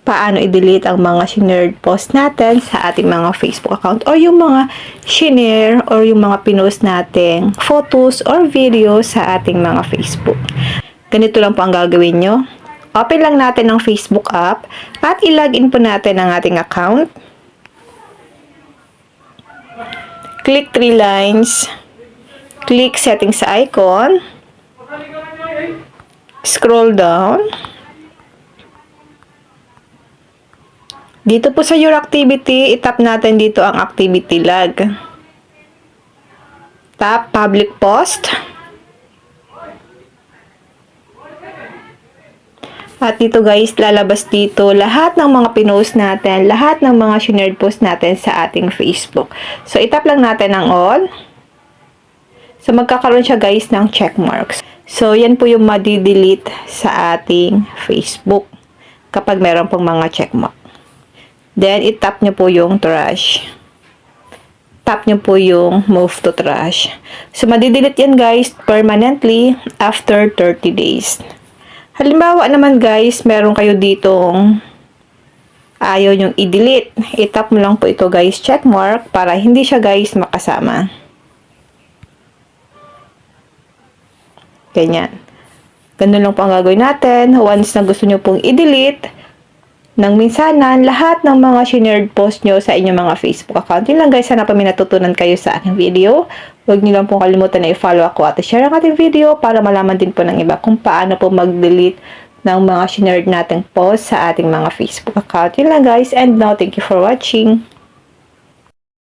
paano i-delete ang mga shared post natin sa ating mga Facebook account or yung mga share or yung mga pinost nating photos or video sa ating mga Facebook. Ganito lang po ang gagawin nyo. Open lang natin ang Facebook app at i-login po natin ang ating account. Click 3 lines. Click settings sa icon. Scroll down. Dito po sa your activity, itap natin dito ang activity log. Tap public post. At dito guys, lalabas dito lahat ng mga pinost natin, lahat ng mga shared post natin sa ating Facebook. So, itap lang natin ang all. So, magkakaroon siya guys ng check marks. So, yan po yung madi-delete sa ating Facebook kapag meron pong mga check mark. Then, itap nyo po yung trash. Tap nyo po yung move to trash. So, madi-delete yan guys permanently after 30 days. Halimbawa naman guys, meron kayo ditong ayaw nyong i-delete. Itap mo lang po ito guys, check mark, para hindi siya guys makasama. Ganyan. Ganun lang po ang gagawin natin. Once na gusto nyo pong i-delete, nang minsanan, lahat ng mga shared post nyo sa inyong mga Facebook account. Yun lang guys, sana pa may natutunan kayo sa aking video. Huwag nyo lang pong kalimutan na i-follow ako at i-share ang ating video para malaman din po ng iba kung paano po mag-delete ng mga shared nating post sa ating mga Facebook account. Yun lang guys, and now thank you for watching.